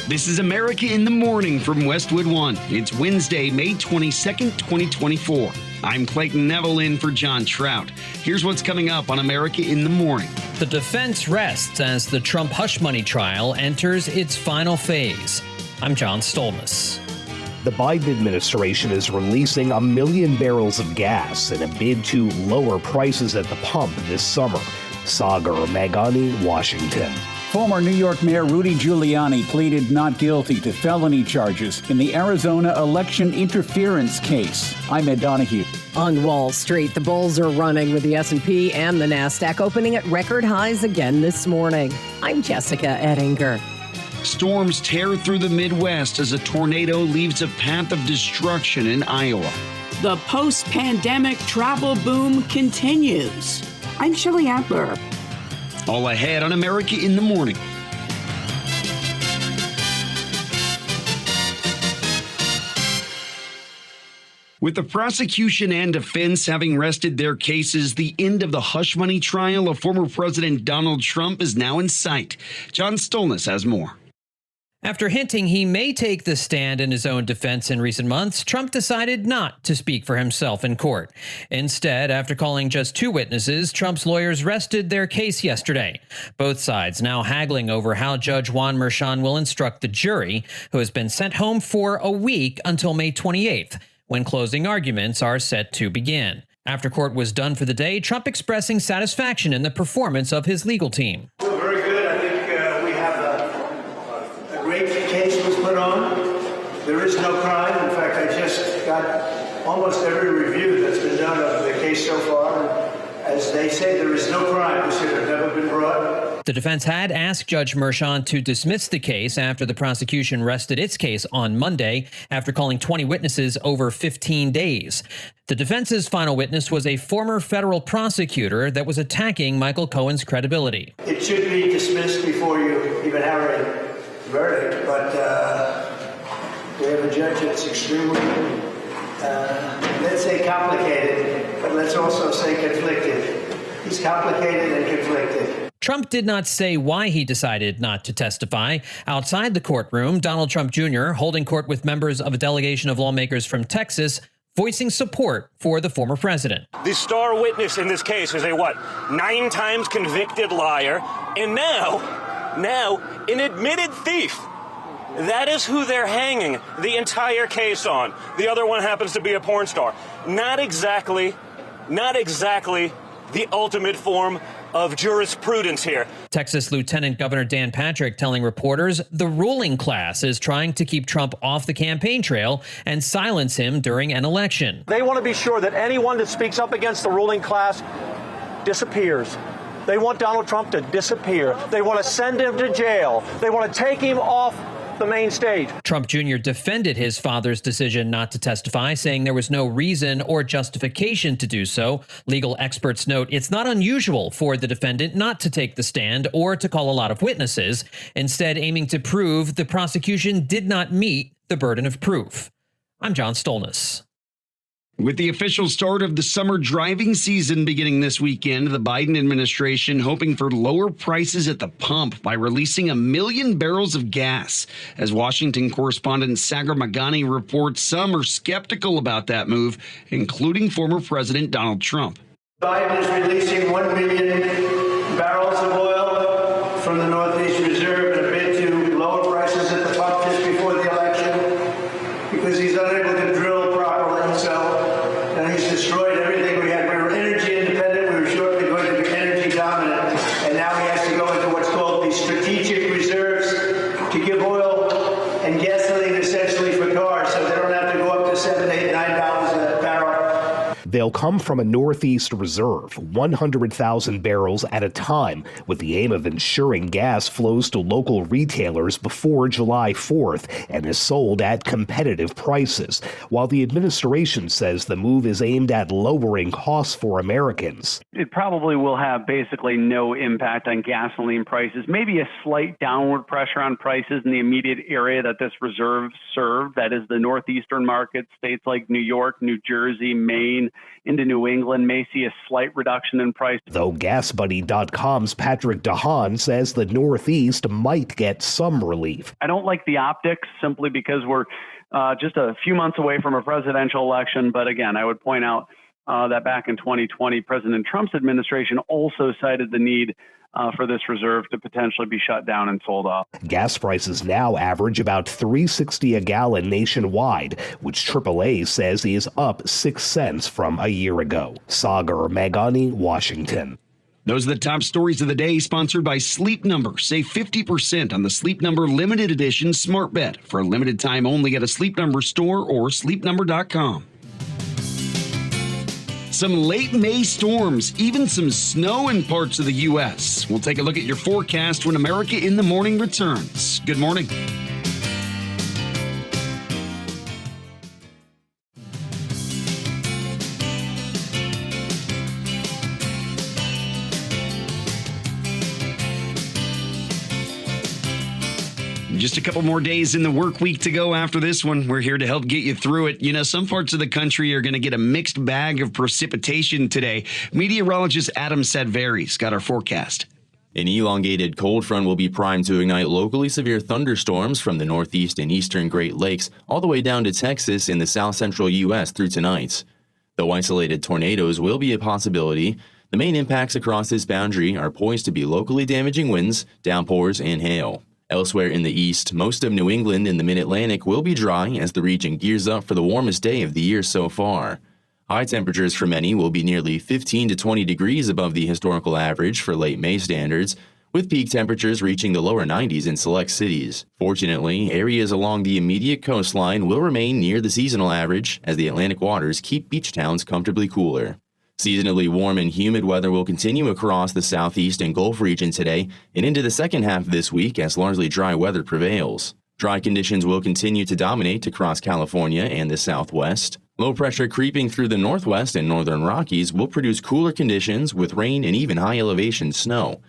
This is America in the Morning from Westwood One. It's Wednesday, May 22nd, 2024. I'm Clayton Neville in for John Trout. Here's what's coming up on America in the Morning. The defense rests as the Trump hush money trial enters its final phase. I'm John Stolnis. The Biden administration is releasing 1 million barrels of gas in a bid to lower prices at the pump this summer. Sagar Meghani, Washington. Former New York Mayor Rudy Giuliani pleaded not guilty to felony charges in the Arizona election interference case. I'm Ed Donahue. On Wall Street, the bulls are running with the S&P and the NASDAQ opening at record highs again this morning. I'm Jessica Ettinger. Storms tear through the Midwest as a tornado leaves a path of destruction in Iowa. The post-pandemic travel boom continues. I'm Shelley Adler. All ahead on America in the Morning. With the prosecution and defense having rested their cases, the end of the hush money trial of former President Donald Trump is now in sight. John Stolnis has more. After hinting he may take the stand in his own defense in recent months, Trump decided not to speak for himself in court. Instead, after calling just 2 witnesses, Trump's lawyers rested their case yesterday. Both sides now haggling over how Judge Juan Merchan will instruct the jury, who has been sent home for a week until May 28th, when closing arguments are set to begin. After court was done for the day, Trump expressing satisfaction in the performance of his legal team. Very good. I think we have a great case was put on. There is no crime. In fact, I just got almost every review that's been done of the case so far. As they say, there is no crime. This should have never been brought. The defense had asked Judge Merchan to dismiss the case after the prosecution rested its case on Monday after calling 20 witnesses over 15 days. The defense's final witness was a former federal prosecutor that was attacking Michael Cohen's credibility. It should be dismissed before you even have a verdict, but we have a judge that's extremely, let's say complicated, but let's also say conflicted. He's complicated and conflicted. Trump did not say why he decided not to testify. Outside the courtroom, Donald Trump Jr. holding court with members of a delegation of lawmakers from Texas, voicing support for the former president. The star witness in this case is a 9 times convicted liar, and now an admitted thief. That is who they're hanging the entire case on. The other one happens to be a porn star. Not exactly the ultimate form of jurisprudence here. Texas Lieutenant Governor Dan Patrick telling reporters the ruling class is trying to keep Trump off the campaign trail and silence him during an election. They want to be sure that anyone that speaks up against the ruling class disappears. They want Donald Trump to disappear. They want to send him to jail. They want to take him off the main stage. Trump Jr. defended his father's decision not to testify, saying there was no reason or justification to do so. Legal experts note it's not unusual for the defendant not to take the stand or to call a lot of witnesses, instead aiming to prove the prosecution did not meet the burden of proof. I'm John Stolnis. With the official start of the summer driving season beginning this weekend, the Biden administration hoping for lower prices at the pump by releasing 1 million barrels of gas. As Washington correspondent Sagar Meghani reports, some are skeptical about that move, including former President Donald Trump. Biden is releasing 1 million barrels of oil from the Northeast Reserve in a bid to lower prices at the pump just before the election because he's unable to drill properly. And he's destroyed everything we had. We were energy independent. We were shortly going to be energy dominant. And now he has to go into what's called the strategic reserves to give oil and gasoline essentially for cars so they don't have to go up to $7, $8, $9 a barrel. They'll come from a Northeast reserve, 100,000 barrels at a time, with the aim of ensuring gas flows to local retailers before July 4th and is sold at competitive prices, while the administration says the move is aimed at lowering costs for Americans. It probably will have basically no impact on gasoline prices, maybe a slight downward pressure on prices in the immediate area that this reserve served, that is the northeastern markets, states like New York, New Jersey, Maine, into New England may see a slight reduction in price. Though GasBuddy.com's Patrick DeHaan says the Northeast might get some relief. I don't like the optics simply because we're just a few months away from a presidential election. But again, I would point out that back in 2020, President Trump's administration also cited the need for this reserve to potentially be shut down and sold off. Gas prices now average about $3.60 a gallon nationwide, which AAA says is up 6 cents from a year ago. Sagar Meghani, Washington. Those are the top stories of the day, sponsored by Sleep Number. Save 50% on the Sleep Number limited edition smart bed for a limited time only at a Sleep Number store or sleepnumber.com. Some late May storms, even some snow in parts of the U.S. We'll take a look at your forecast when America in the Morning returns. Good morning. Just a couple more days in the work week to go after this one. We're here to help get you through it. You know, some parts of the country are going to get a mixed bag of precipitation today. Meteorologist Adam Sadveri's got our forecast. An elongated cold front will be primed to ignite locally severe thunderstorms from the northeast and eastern Great Lakes all the way down to Texas in the south-central U.S. through tonight. Though isolated tornadoes will be a possibility, the main impacts across this boundary are poised to be locally damaging winds, downpours, and hail. Elsewhere in the east, most of New England and the mid-Atlantic will be dry as the region gears up for the warmest day of the year so far. High temperatures for many will be nearly 15 to 20 degrees above the historical average for late May standards, with peak temperatures reaching the lower 90s in select cities. Fortunately, areas along the immediate coastline will remain near the seasonal average as the Atlantic waters keep beach towns comfortably cooler. Seasonally warm and humid weather will continue across the southeast and Gulf region today and into the second half of this week as largely dry weather prevails. Dry conditions will continue to dominate across California and the southwest. Low pressure creeping through the northwest and northern Rockies will produce cooler conditions with rain and even high elevation snow.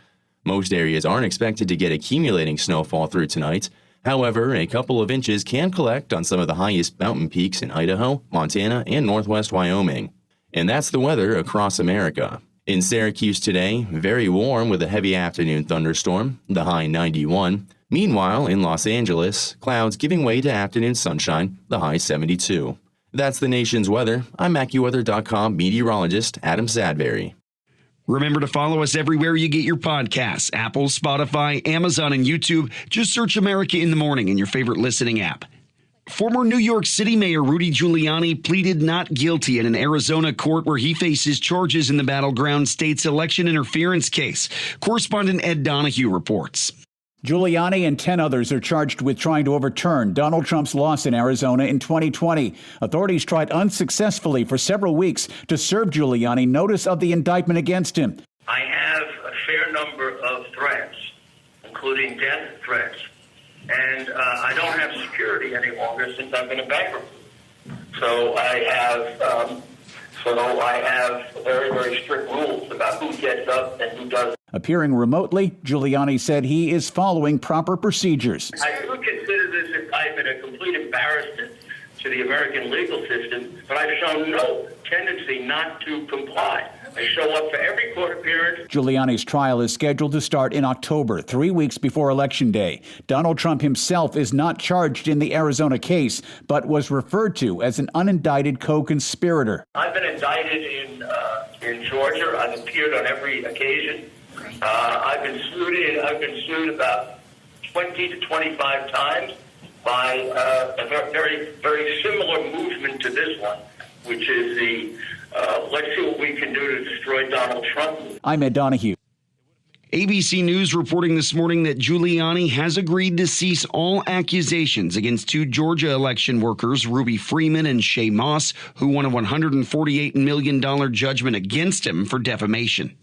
Most areas aren't expected to get accumulating snowfall through tonight. However, a couple of inches can collect on some of the highest mountain peaks in Idaho, Montana, and northwest Wyoming. And that's the weather across America. In Syracuse today, very warm with a heavy afternoon thunderstorm, the high 91. Meanwhile, in Los Angeles, clouds giving way to afternoon sunshine, the high 72. That's the nation's weather. I'm AccuWeather.com meteorologist Adam Sadveri. Remember to follow us everywhere you get your podcasts, Apple, Spotify, Amazon, and YouTube. Just search America in the Morning in your favorite listening app. Former New York City Mayor Rudy Giuliani pleaded not guilty in an Arizona court where he faces charges in the battleground state's election interference case. Correspondent Ed Donahue reports. Giuliani and 10 others are charged with trying to overturn Donald Trump's loss in Arizona in 2020. Authorities tried unsuccessfully for several weeks to serve Giuliani notice of the indictment against him. I have a fair number of threats, including death threats. And I don't have security any longer since I've been a bankruptcy. So I have very, very strict rules about who gets up and who doesn't. Appearing remotely, Giuliani said he is following proper procedures. I do consider this indictment a complete embarrassment to the American legal system, but I've shown no tendency not to comply. I show up for every court appearance. Giuliani's trial is scheduled to start in October, 3 weeks before Election Day. Donald Trump himself is not charged in the Arizona case, but was referred to as an unindicted co-conspirator. I've been indicted in Georgia. I've appeared on every occasion. I've been sued about 20 to 25 times by a very, very similar movement to this one, which is the let's see what we can do to destroy Donald Trump. I'm Ed Donahue. ABC News reporting this morning that Giuliani has agreed to cease all accusations against two Georgia election workers, Ruby Freeman and Shay Moss, who won a $148 million judgment against him for defamation.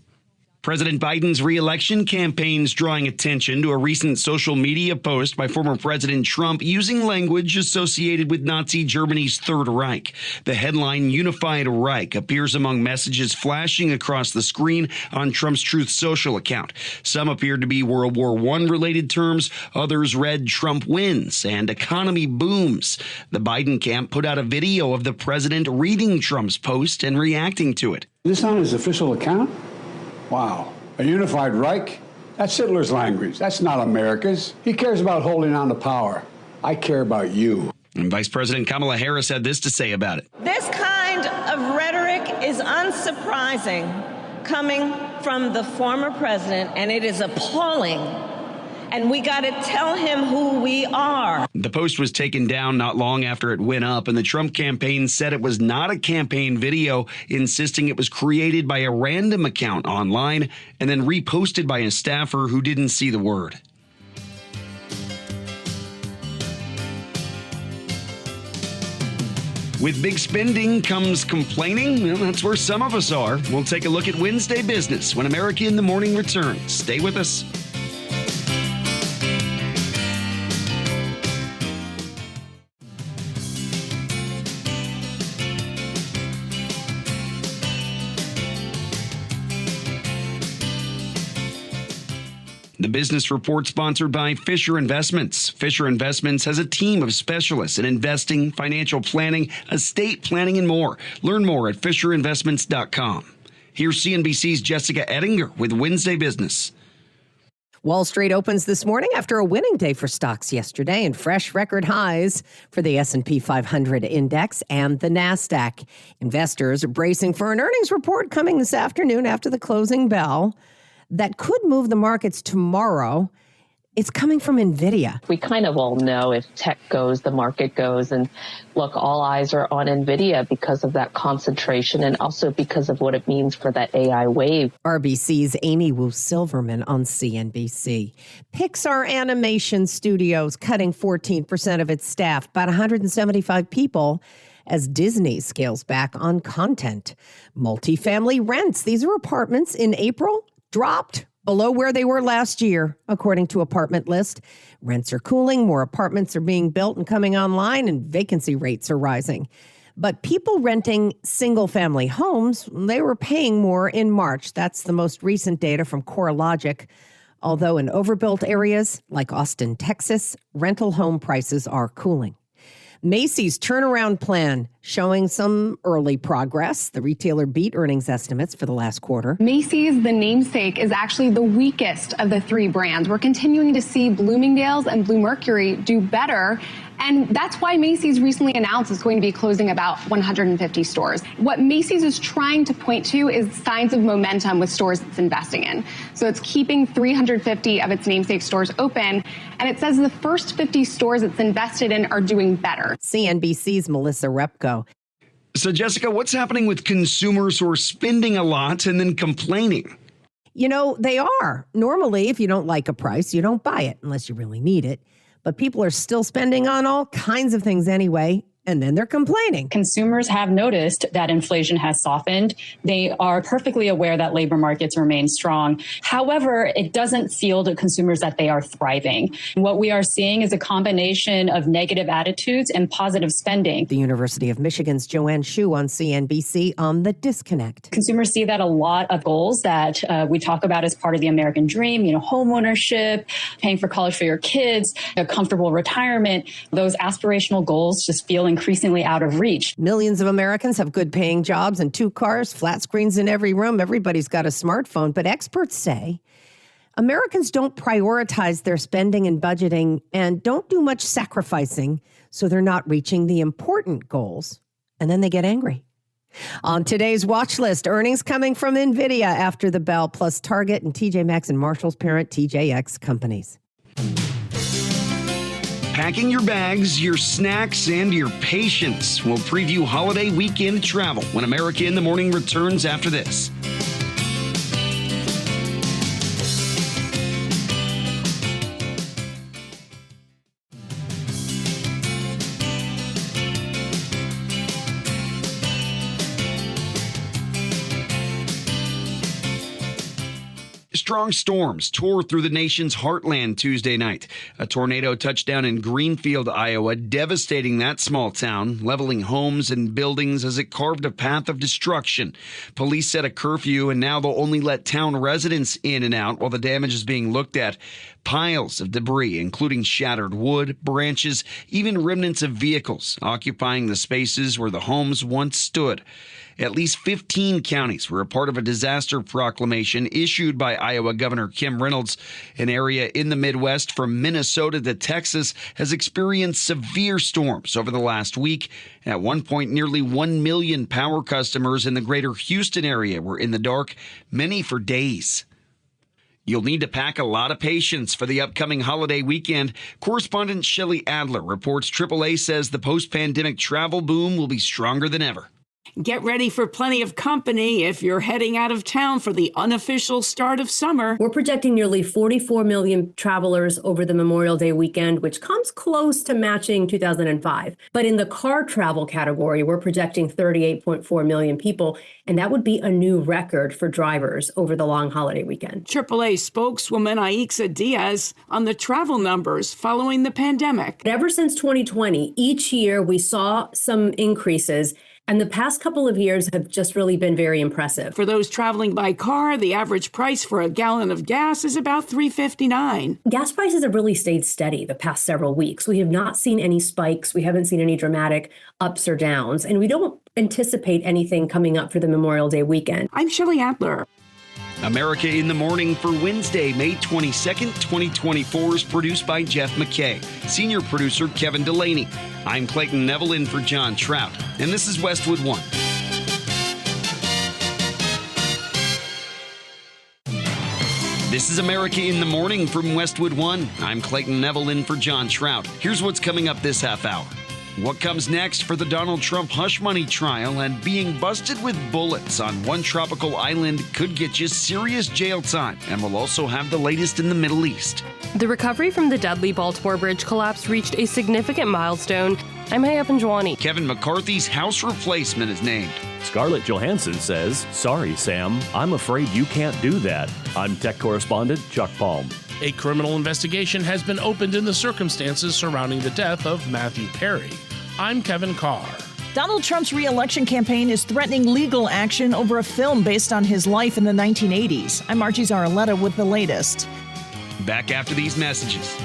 President Biden's re-election campaign's drawing attention to a recent social media post by former President Trump using language associated with Nazi Germany's Third Reich. The headline Unified Reich appears among messages flashing across the screen on Trump's Truth Social account. Some appeared to be World War I related terms, others read Trump wins and economy booms. The Biden camp put out a video of the president reading Trump's post and reacting to it. This on his official account? Wow. A unified Reich? That's Hitler's language. That's not America's. He cares about holding on to power. I care about you. And Vice President Kamala Harris had this to say about it. This kind of rhetoric is unsurprising coming from the former president, and it is appalling. And we got to tell him who we are. The post was taken down not long after it went up, and the Trump campaign said it was not a campaign video, insisting it was created by a random account online and then reposted by a staffer who didn't see the word. With big spending comes complaining. Well, that's where some of us are. We'll take a look at Wednesday business when America in the Morning returns. Stay with us. The Business Report sponsored by Fisher Investments. Fisher Investments has a team of specialists in investing, financial planning, estate planning, and more. Learn more at FisherInvestments.com. Here's CNBC's Jessica Ettinger with Wednesday Business. Wall Street opens this morning after a winning day for stocks yesterday and fresh record highs for the S&P 500 index and the NASDAQ. Investors are bracing for an earnings report coming this afternoon after the closing bell that could move the markets tomorrow. It's coming from NVIDIA. We kind of all know if tech goes, the market goes. And look, all eyes are on NVIDIA because of that concentration and also because of what it means for that AI wave. RBC's Amy Wu Silverman on CNBC. Pixar Animation Studios cutting 14% of its staff, about 175 people, as Disney scales back on content. Multifamily rents, these are apartments in April, dropped below where they were last year, according to Apartment List. Rents are cooling, more apartments are being built and coming online, and vacancy rates are rising. But people renting single-family homes, they were paying more in March. That's the most recent data from CoreLogic. Although in overbuilt areas like Austin, Texas, rental home prices are cooling. Macy's turnaround plan showing some early progress. The retailer beat earnings estimates for the last quarter. Macy's, the namesake, is actually the weakest of the three brands. We're continuing to see Bloomingdale's and Bluemercury do better. And that's why Macy's recently announced it's going to be closing about 150 stores. What Macy's is trying to point to is signs of momentum with stores it's investing in. So it's keeping 350 of its namesake stores open. And it says the first 50 stores it's invested in are doing better. CNBC's Melissa Repko. So, Jessica, what's happening with consumers who are spending a lot and then complaining? You know, they are. Normally, if you don't like a price, you don't buy it unless you really need it. But people are still spending on all kinds of things anyway, and then they're complaining. Consumers have noticed that inflation has softened. They are perfectly aware that labor markets remain strong. However, it doesn't feel to consumers that they are thriving. What we are seeing is a combination of negative attitudes and positive spending. The University of Michigan's Joanne Shu on CNBC on The Disconnect. Consumers see that a lot of goals that we talk about as part of the American dream, home ownership, paying for college for your kids, a comfortable retirement, those aspirational goals just feel increasingly out of reach. Millions of Americans have good paying jobs and 2 cars, flat screens in every room. Everybody's got a smartphone. But experts say Americans don't prioritize their spending and budgeting and don't do much sacrificing, so they're not reaching the important goals. And then they get angry. On today's watch list, earnings coming from NVIDIA after the bell, plus Target and TJ Maxx and Marshall's parent TJX companies. Packing your bags, your snacks, and your patience. We'll preview holiday weekend travel when America in the Morning returns after this. strong storms tore through the nation's heartland Tuesday night. A tornado touched down in Greenfield, Iowa, devastating that small town, leveling homes and buildings as it carved a path of destruction. Police set a curfew, and now they'll only let town residents in and out while the damage is being looked at. Piles of debris, including shattered wood, branches, even remnants of vehicles, occupying the spaces where the homes once stood. At least 15 counties were a part of a disaster proclamation issued by Iowa Governor Kim Reynolds. An area in the Midwest from Minnesota to Texas has experienced severe storms over the last week. At one point, nearly 1 million power customers in the greater Houston area were in the dark, many for days. You'll need to pack a lot of patience for the upcoming holiday weekend. Correspondent Shelley Adler reports AAA says the post-pandemic travel boom will be stronger than ever. Get ready for plenty of company if you're heading out of town for the unofficial start of summer. We're projecting nearly 44 million travelers over the Memorial Day weekend, which comes close to matching 2005. But in the car travel category, we're projecting 38.4 million people, and that would be a new record for drivers over the long holiday weekend. AAA spokeswoman Aixa Diaz on the travel numbers following the pandemic. Ever since 2020, each year we saw some increases, and the past couple of years have just really been very impressive. For those traveling by car, the average price for a gallon of gas is about $3.59. Gas prices have really stayed steady the past several weeks. We have not seen any spikes. We haven't seen any dramatic ups or downs, and we don't anticipate anything coming up for the Memorial Day weekend. I'm Shelley Adler. America in the Morning for Wednesday, May 22nd, 2024 is produced by Jeff McKay. Senior producer Kevin Delaney. I'm Clayton Neville in for John Trout, and this is Westwood One. This is America in the Morning from Westwood One. I'm Clayton Neville in for John Trout. Here's what's coming up this half hour. What comes next for the Donald Trump hush money trial, and being busted with bullets on one tropical island could get you serious jail time. And we'll also have the latest in the Middle East. The recovery from the deadly Baltimore Bridge collapse reached a significant milestone. I'm Hayap Anjwani. Kevin McCarthy's House replacement is named. Scarlett Johansson says, "Sorry, Sam, I'm afraid you can't do that." I'm tech correspondent Chuck Palm. A criminal investigation has been opened in the circumstances surrounding the death of Matthew Perry. I'm Kevin Carr. Donald Trump's re-election campaign is threatening legal action over a film based on his life in the 1980s. I'm Margie Zaraletta with the latest. Back after these messages.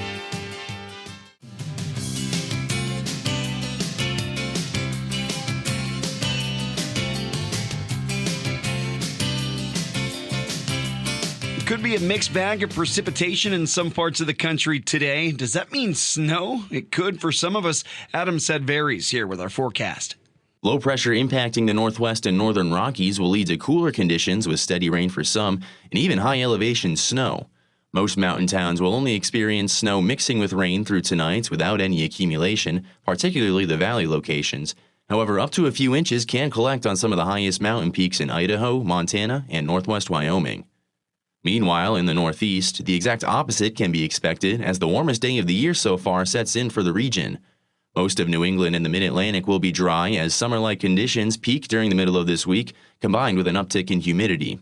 Could be a mixed bag of precipitation in some parts of the country today. Does that mean snow? It could for some of us. Adam Sadvaries here with our forecast. Low pressure impacting the northwest and northern Rockies will lead to cooler conditions with steady rain for some and even high elevation snow. Most mountain towns will only experience snow mixing with rain through tonight without any accumulation, particularly the valley locations. However, up to a few inches can collect on some of the highest mountain peaks in Idaho, Montana, and northwest Wyoming. Meanwhile, in the northeast, the exact opposite can be expected as the warmest day of the year so far sets in for the region. Most of New England and the mid-Atlantic will be dry as summer-like conditions peak during the middle of this week, combined with an uptick in humidity.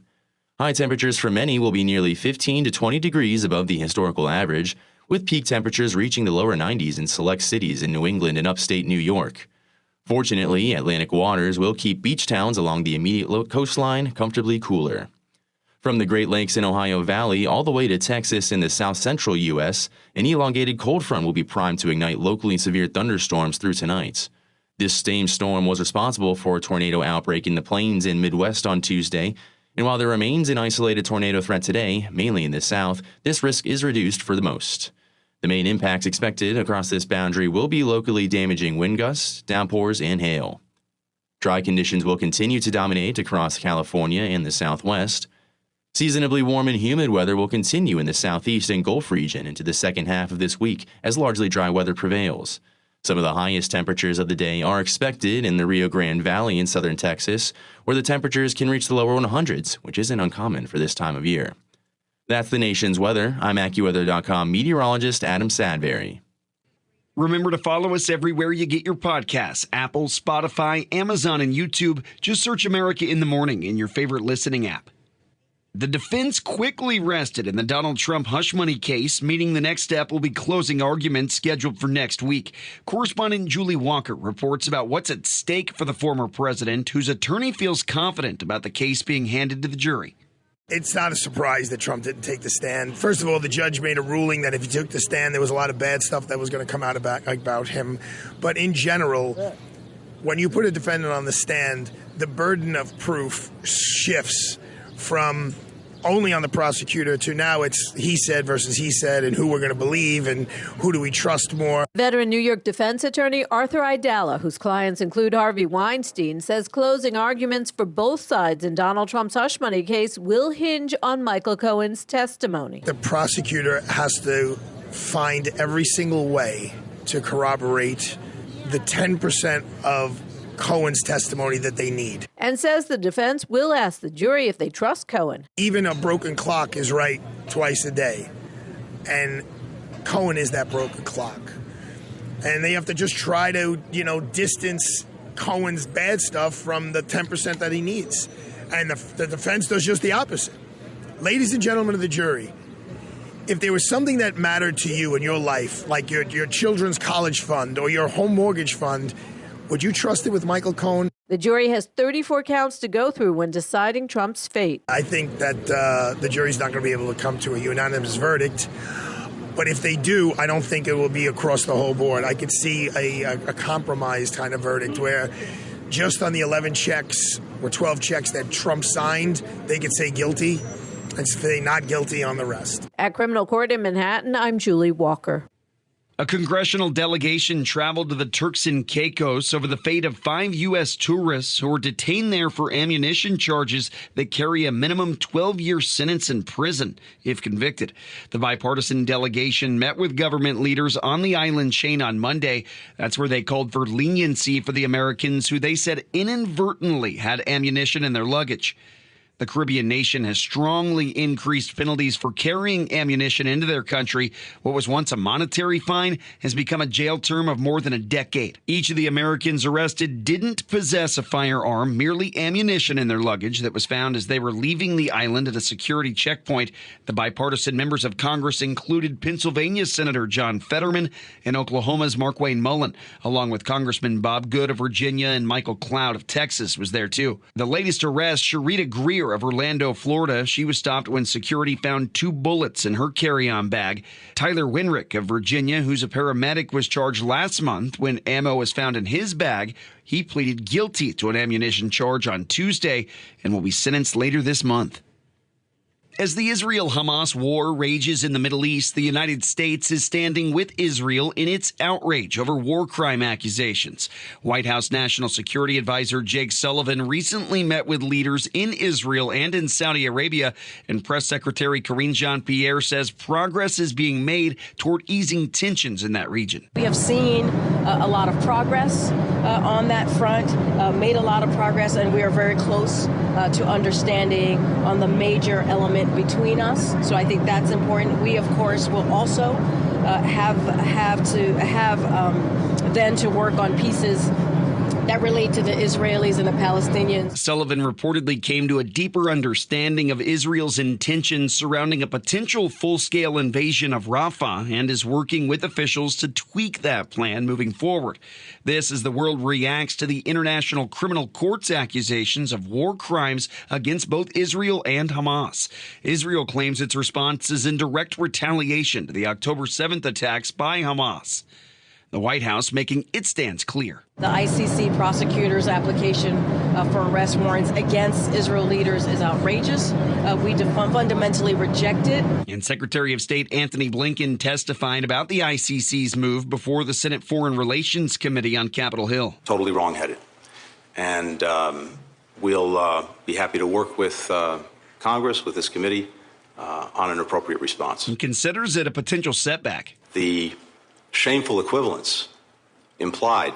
High temperatures for many will be nearly 15 to 20 degrees above the historical average, with peak temperatures reaching the lower 90s in select cities in New England and upstate New York. Fortunately, Atlantic waters will keep beach towns along the immediate coastline comfortably cooler. From the Great Lakes and Ohio Valley all the way to Texas and the south-central U.S., an elongated cold front will be primed to ignite locally severe thunderstorms through tonight. This same storm was responsible for a tornado outbreak in the plains and Midwest on Tuesday, and while there remains an isolated tornado threat today, mainly in the south, this risk is reduced for the most. The main impacts expected across this boundary will be locally damaging wind gusts, downpours, and hail. Dry conditions will continue to dominate across California and the southwest. Seasonably warm and humid weather will continue in the southeast and Gulf region into the second half of this week as largely dry weather prevails. Some of the highest temperatures of the day are expected in the Rio Grande Valley in southern Texas, where the temperatures can reach the lower 100s, which isn't uncommon for this time of year. That's the nation's weather. I'm AccuWeather.com meteorologist Adam Sadvary. Remember to follow us everywhere you get your podcasts: Apple, Spotify, Amazon, and YouTube. Just search America in the Morning in your favorite listening app. The defense quickly rested in the Donald Trump hush money case, meaning the next step will be closing arguments scheduled for next week. Correspondent Julie Walker reports about what's at stake for the former president, whose attorney feels confident about the case being handed to the jury. It's not a surprise that Trump didn't take the stand. First of all, the judge made a ruling that if he took the stand, there was a lot of bad stuff that was going to come out about him. But in general, when you put a defendant on the stand, the burden of proof shifts from only on the prosecutor to now it's he said versus he said, and who we're going to believe and who do we trust more. Veteran New York defense attorney Arthur Aidala, whose clients include Harvey Weinstein, says closing arguments for both sides in Donald Trump's hush money case will hinge on Michael Cohen's testimony. The prosecutor has to find every single way to corroborate the 10% of Cohen's testimony that they need. And says the defense will ask the jury if they trust Cohen. Even a broken clock is right twice a day. And Cohen is that broken clock. And they have to just try to, distance Cohen's bad stuff from the 10% that he needs. And the defense does just the opposite. Ladies and gentlemen of the jury, if there was something that mattered to you in your life, like your children's college fund or your home mortgage fund, would you trust it with Michael Cohen? The jury has 34 counts to go through when deciding Trump's fate. I think that the jury's not going to be able to come to a unanimous verdict. But if they do, I don't think it will be across the whole board. I could see a compromised kind of verdict where just on the 11 checks or 12 checks that Trump signed, they could say guilty and say not guilty on the rest. At criminal court in Manhattan, I'm Julie Walker. A congressional delegation traveled to the Turks and Caicos over the fate of 5 U.S. tourists who were detained there for ammunition charges that carry a minimum 12-year sentence in prison if convicted. The bipartisan delegation met with government leaders on the island chain on Monday. That's where they called for leniency for the Americans who they said inadvertently had ammunition in their luggage. The Caribbean nation has strongly increased penalties for carrying ammunition into their country. What was once a monetary fine has become a jail term of more than a decade. Each of the Americans arrested didn't possess a firearm, merely ammunition in their luggage that was found as they were leaving the island at a security checkpoint. The bipartisan members of Congress included Pennsylvania Senator John Fetterman and Oklahoma's Markwayne Mullin, along with Congressman Bob Good of Virginia and Michael Cloud of Texas was there too. The latest arrest, Sharita Greer of Orlando, Florida. She was stopped when security found 2 bullets in her carry-on bag. Tyler Winrick of Virginia, who's a paramedic, was charged last month when ammo was found in his bag. He pleaded guilty to an ammunition charge on Tuesday and will be sentenced later this month. As the Israel-Hamas war rages in the Middle East, the United States is standing with Israel in its outrage over war crime accusations. White House National Security Advisor Jake Sullivan recently met with leaders in Israel and in Saudi Arabia, and Press Secretary Karine Jean-Pierre says progress is being made toward easing tensions in that region. We have seen a lot of progress on that front, made a lot of progress, and we are very close to understanding on the major element between us. So I think that's important. We, of course, will also have to work on pieces that relate to the Israelis and the Palestinians. Sullivan reportedly came to a deeper understanding of Israel's intentions surrounding a potential full-scale invasion of Rafah and is working with officials to tweak that plan moving forward. This as the world reacts to the International Criminal Court's accusations of war crimes against both Israel and Hamas. Israel claims its response is in direct retaliation to the October 7th attacks by Hamas. The White House making its stance clear. The ICC prosecutor's application for arrest warrants against Israel leaders is outrageous. We fundamentally reject it. And Secretary of State Anthony Blinken testified about the ICC's move before the Senate Foreign Relations Committee on Capitol Hill. Totally wrongheaded. And we'll be happy to work with Congress, with this committee, on an appropriate response. He considers it a potential setback. The shameful equivalence implied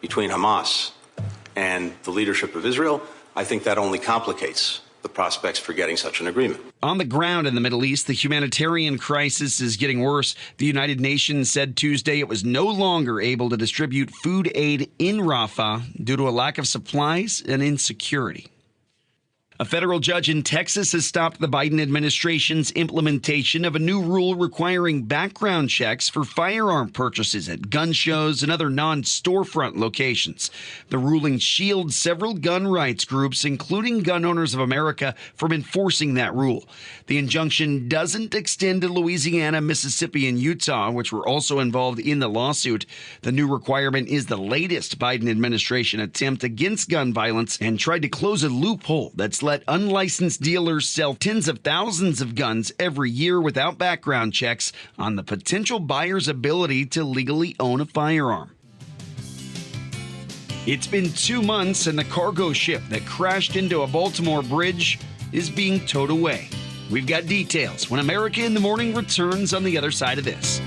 between Hamas and the leadership of Israel, I think that only complicates the prospects for getting such an agreement. On the ground in the Middle East, the humanitarian crisis is getting worse. The United Nations said Tuesday it was no longer able to distribute food aid in Rafah due to a lack of supplies and insecurity. A federal judge in Texas has stopped the Biden administration's implementation of a new rule requiring background checks for firearm purchases at gun shows and other non-storefront locations. The ruling shields several gun rights groups, including Gun Owners of America, from enforcing that rule. The injunction doesn't extend to Louisiana, Mississippi, and Utah, which were also involved in the lawsuit. The new requirement is the latest Biden administration attempt against gun violence and tried to close a loophole that's let unlicensed dealers sell tens of thousands of guns every year without background checks on the potential buyer's ability to legally own a firearm. It's been 2 months and the cargo ship that crashed into a Baltimore bridge is being towed away. We've got details when America in the Morning returns on the other side of this.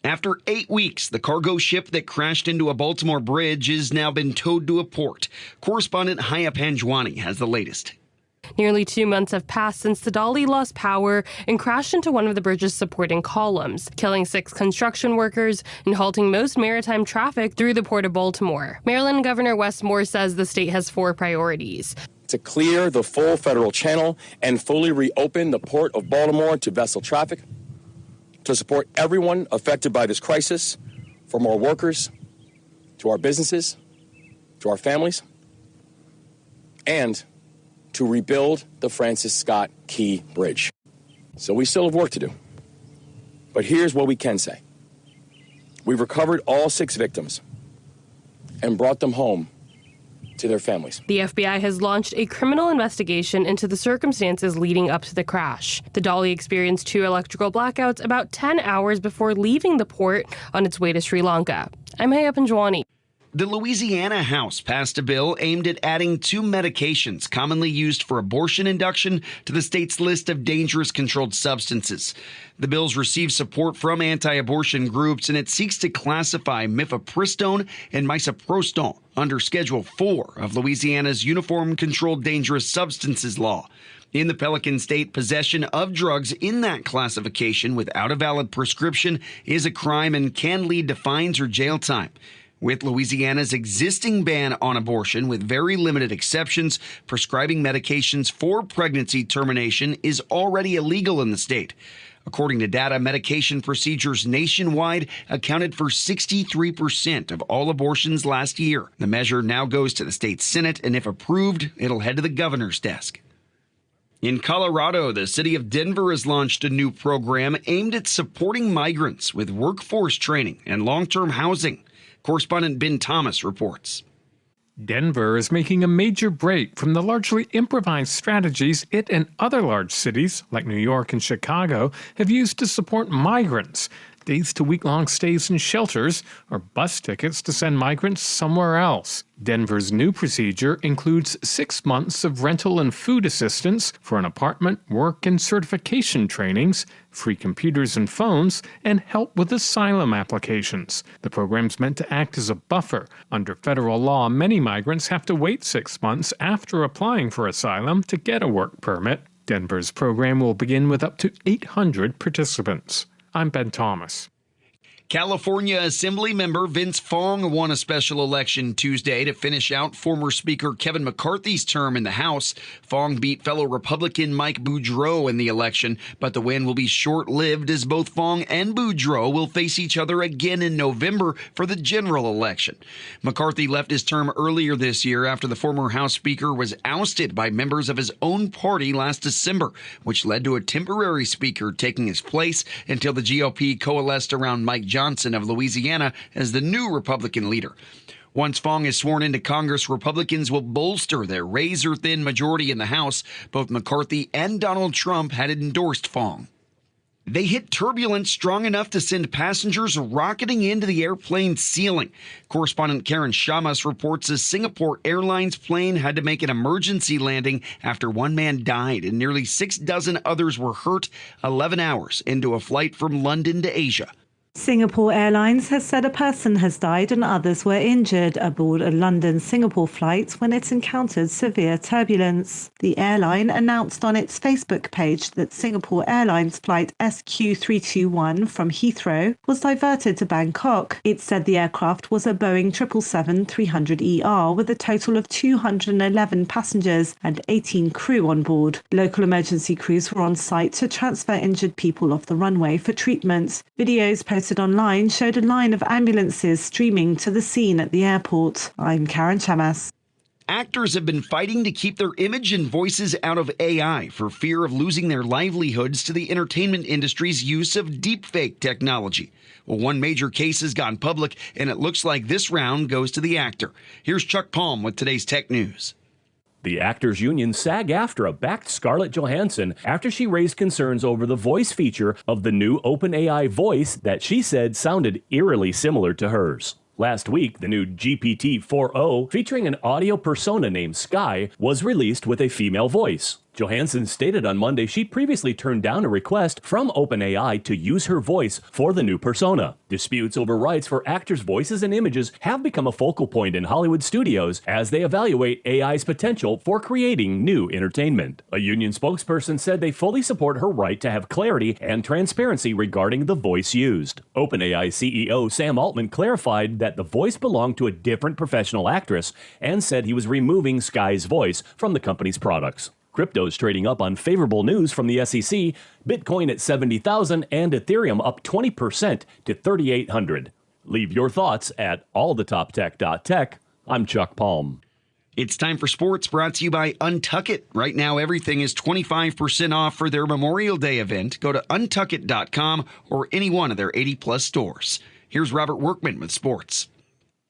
After 8 weeks, the cargo ship that crashed into a Baltimore bridge has now been towed to a port. Correspondent Ed Donahue has the latest. Nearly 2 months have passed since the dolly lost power and crashed into one of the bridge's supporting columns, killing 6 construction workers and halting most maritime traffic through the Port of Baltimore. Maryland Governor Wes Moore says the state has 4 priorities. To clear the full federal channel and fully reopen the Port of Baltimore to vessel traffic, to support everyone affected by this crisis, from our workers to our businesses, to our families, and to rebuild the Francis Scott Key Bridge. So we still have work to do. But here's what we can say. We've recovered all 6 victims and brought them home to their families. The FBI has launched a criminal investigation into the circumstances leading up to the crash. The dolly experienced 2 electrical blackouts about 10 hours before leaving the port on its way to Sri Lanka. I'm Ed Donahue. The Louisiana House passed a bill aimed at adding 2 medications commonly used for abortion induction to the state's list of dangerous controlled substances. The bills received support from anti-abortion groups, and it seeks to classify mifepristone and misoprostol under Schedule 4 of Louisiana's Uniform Controlled Dangerous Substances Law. In the Pelican State, possession of drugs in that classification without a valid prescription is a crime and can lead to fines or jail time. With Louisiana's existing ban on abortion, with very limited exceptions, prescribing medications for pregnancy termination is already illegal in the state. According to data, medication procedures nationwide accounted for 63% of all abortions last year. The measure now goes to the state Senate, and if approved, it'll head to the governor's desk. In Colorado, the city of Denver has launched a new program aimed at supporting migrants with workforce training and long-term housing. Correspondent Ben Thomas reports. Denver is making a major break from the largely improvised strategies it and other large cities, like New York and Chicago, have used to support migrants. Days to week-long stays in shelters, or bus tickets to send migrants somewhere else. Denver's new procedure includes 6 months of rental and food assistance for an apartment, work, and certification trainings, free computers and phones, and help with asylum applications. The program's meant to act as a buffer. Under federal law, many migrants have to wait 6 months after applying for asylum to get a work permit. Denver's program will begin with up to 800 participants. I'm Ben Thomas. California Assembly member Vince Fong won a special election Tuesday to finish out former Speaker Kevin McCarthy's term in the House. Fong beat fellow Republican Mike Boudreau in the election, but the win will be short-lived as both Fong and Boudreau will face each other again in November for the general election. McCarthy left his term earlier this year after the former House Speaker was ousted by members of his own party last December, which led to a temporary Speaker taking his place until the GOP coalesced around Mike Johnson of Louisiana as the new Republican leader. Once Fong is sworn into Congress, Republicans will bolster their razor-thin majority in the House. Both McCarthy and Donald Trump had endorsed Fong. They hit turbulence strong enough to send passengers rocketing into the airplane's ceiling. Correspondent Karen Shamas reports a Singapore Airlines plane had to make an emergency landing after one man died and nearly 6 dozen others were hurt 11 hours into a flight from London to Asia. Singapore Airlines has said a person has died and others were injured aboard a London-Singapore flight when it encountered severe turbulence. The airline announced on its Facebook page that Singapore Airlines flight SQ321 from Heathrow was diverted to Bangkok. It said the aircraft was a Boeing 777-300ER with a total of 211 passengers and 18 crew on board. Local emergency crews were on site to transfer injured people off the runway for treatment. Videos posted online showed a line of ambulances streaming to the scene at the airport. I'm Karen Chamas. Actors have been fighting to keep their image and voices out of AI for fear of losing their livelihoods to the entertainment industry's use of deepfake technology. Well, one major case has gone public, and it looks like this round goes to the actor. Here's Chuck Palm with today's Tech News. The Actors Union SAG-AFTRA backed Scarlett Johansson after she raised concerns over the voice feature of the new OpenAI voice that she said sounded eerily similar to hers. Last week, the new GPT-4o, featuring an audio persona named Sky, was released with a female voice. Johansson stated on Monday she previously turned down a request from OpenAI to use her voice for the new persona. Disputes over rights for actors' voices and images have become a focal point in Hollywood studios as they evaluate AI's potential for creating new entertainment. A union spokesperson said they fully support her right to have clarity and transparency regarding the voice used. OpenAI CEO Sam Altman clarified that the voice belonged to a different professional actress and said he was removing Sky's voice from the company's products. Crypto's trading up on favorable news from the SEC, Bitcoin at 70,000 and Ethereum up 20% to 3,800. Leave your thoughts at allthetoptech.tech. I'm Chuck Palm. It's time for sports, brought to you by Untuckit. Right now, everything is 25% off for their Memorial Day event. Go to untuckit.com or any one of their 80-plus stores. Here's Robert Workman with sports.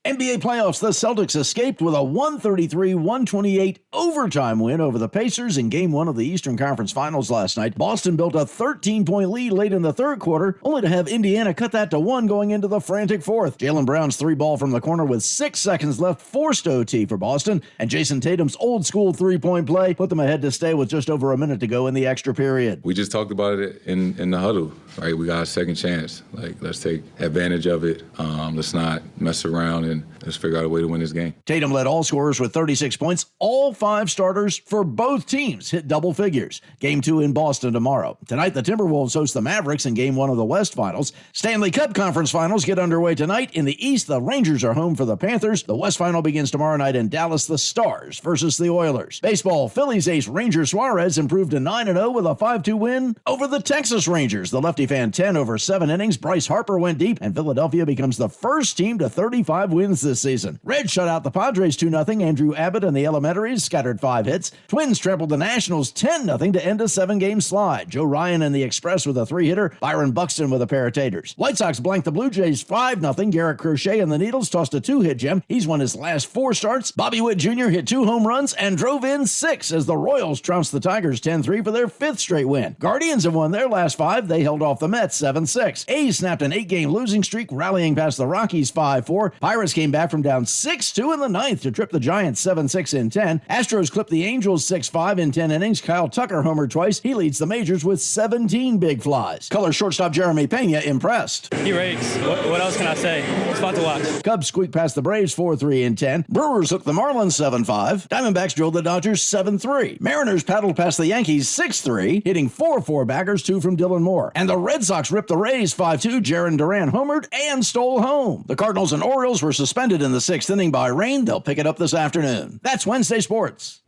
NBA playoffs, the Celtics escaped with a 133-128 overtime win over the Pacers in Game 1 of the Eastern Conference Finals last night. Boston built a 13-point lead late in the third quarter, only to have Indiana cut that to 1 going into the frantic fourth. Jaylen Brown's 3-ball from the corner with 6 seconds left forced OT for Boston, and Jason Tatum's old-school 3-point play put them ahead to stay with just over a minute to go in the extra period. We just talked about it in the huddle, right? We got a second chance. Let's take advantage of it. Let's not mess around and let's figure out a way to win this game. Tatum led all scorers with 36 points. All 5 starters for both teams hit double figures. Game 2 in Boston tomorrow. Tonight, the Timberwolves host the Mavericks in Game 1 of the West Finals. Stanley Cup Conference Finals get underway tonight. In the East, the Rangers are home for the Panthers. The West Final begins tomorrow night in Dallas. The Stars versus the Oilers. Baseball, Phillies ace Ranger Suarez improved to 9-0 with a 5-2 win over the Texas Rangers. The lefty fan 10 over 7 innings. Bryce Harper went deep, and Philadelphia becomes the first team to 35 wins this season. Reds shut out the Padres 2-0. Andrew Abbott and the Elementaries scattered 5 hits. Twins trampled the Nationals 10-0 to end a 7-game slide. Joe Ryan and the Express with a 3-hitter. Byron Buxton with a pair of taters. White Sox blanked the Blue Jays 5-0. Garrett Crochet and the Needles tossed a 2-hit gem. He's won his last 4 starts. Bobby Witt Jr. hit 2 home runs and drove in 6 as the Royals trounced the Tigers 10-3 for their 5th straight win. Guardians have won their last 5. They held off the Mets 7-6. A's snapped an 8-game losing streak, rallying past the Rockies 5-4. Pirates came back from down 6-2 in the 9th to trip the Giants 7-6 in 10. Astros clipped the Angels 6-5 in 10 innings. Kyle Tucker homered twice. He leads the majors with 17 big flies. Color shortstop Jeremy Pena impressed. He rakes. What else can I say? It's fun to watch. Cubs squeaked past the Braves 4-3 in 10. Brewers hooked the Marlins 7-5. Diamondbacks drilled the Dodgers 7-3. Mariners paddled past the Yankees 6-3, hitting 4 4-baggers, 2 from Dylan Moore. And the Red Sox ripped the Rays 5-2. Jarren Duran homered and stole home. The Cardinals and Orioles were suspended in the 6th inning by rain. They'll pick it up this afternoon. That's Wednesday Sports.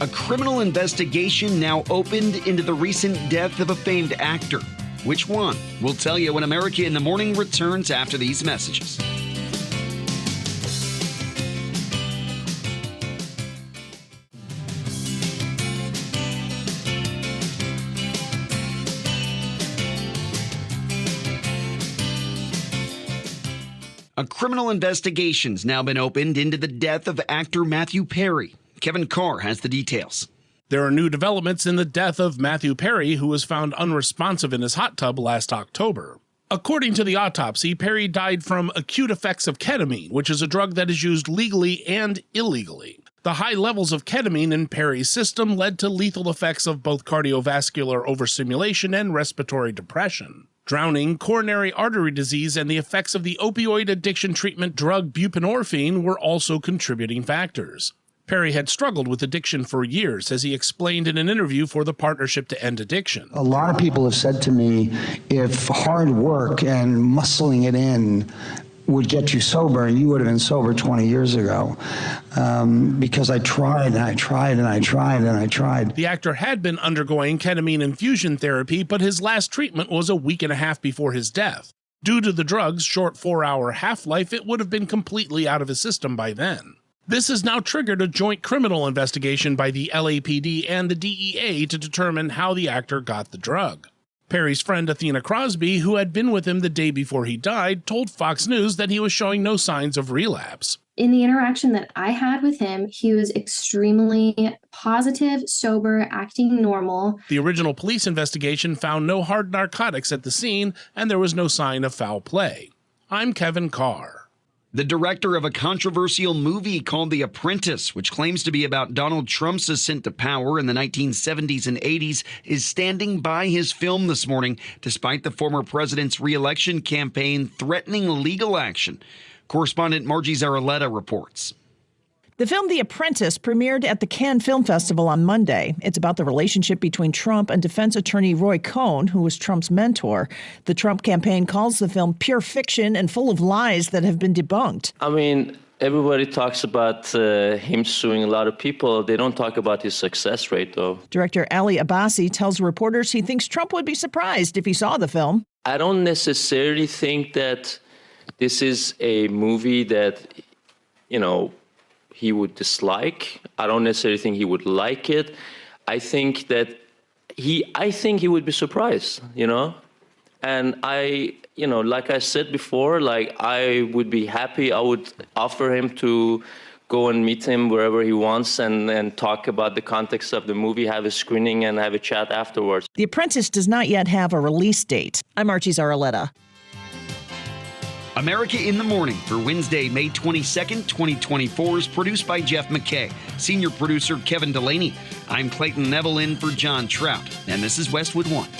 A criminal investigation now opened into the recent death of a famed actor. Which one? We'll tell you when America in the Morning returns after these messages. A criminal investigation's now been opened into the death of actor Matthew Perry. Kevin Carr has the details. There are new developments in the death of Matthew Perry, who was found unresponsive in his hot tub last October. According to the autopsy, Perry died from acute effects of ketamine, which is a drug that is used legally and illegally. The high levels of ketamine in Perry's system led to lethal effects of both cardiovascular overstimulation and respiratory depression. Drowning, coronary artery disease, and the effects of the opioid addiction treatment drug buprenorphine were also contributing factors. Perry had struggled with addiction for years, as he explained in an interview for the Partnership to End Addiction. A lot of people have said to me, if hard work and muscling it in would get you sober, you would have been sober 20 years ago. Because I tried and I tried and I tried and I tried. The actor had been undergoing ketamine infusion therapy, but his last treatment was a week and a half before his death. Due to the drug's short 4-hour half-life, it would have been completely out of his system by then. This has now triggered a joint criminal investigation by the LAPD and the DEA to determine how the actor got the drug. Perry's friend Athena Crosby, who had been with him the day before he died, told Fox News that he was showing no signs of relapse. In the interaction that I had with him, he was extremely positive, sober, acting normal. The original police investigation found no hard narcotics at the scene, and there was no sign of foul play. I'm Kevin Carr. The director of a controversial movie called The Apprentice, which claims to be about Donald Trump's ascent to power in the 1970s and 80s, is standing by his film this morning, despite the former president's re-election campaign threatening legal action. Correspondent Margie Zaraletta reports. The film The Apprentice premiered at the Cannes Film Festival on Monday. It's about the relationship between Trump and defense attorney Roy Cohn, who was Trump's mentor. The Trump campaign calls the film pure fiction and full of lies that have been debunked. I mean, everybody talks about him suing a lot of people. They don't talk about his success rate, though. Director Ali Abbasi tells reporters he thinks Trump would be surprised if he saw the film. I don't necessarily think that this is a movie that, he would dislike. I don't necessarily think he would like it. I think he would be surprised, And like I said before, I would be happy. I would offer him to go and meet him wherever he wants and talk about the context of the movie, have a screening and have a chat afterwards. The Apprentice does not yet have a release date. I'm Archie Zaraletta. America in the Morning for Wednesday, May 22nd, 2024 is produced by Jeff McKay, senior producer Kevin Delaney. I'm Clayton Neville in for John Trout, and this is Westwood One.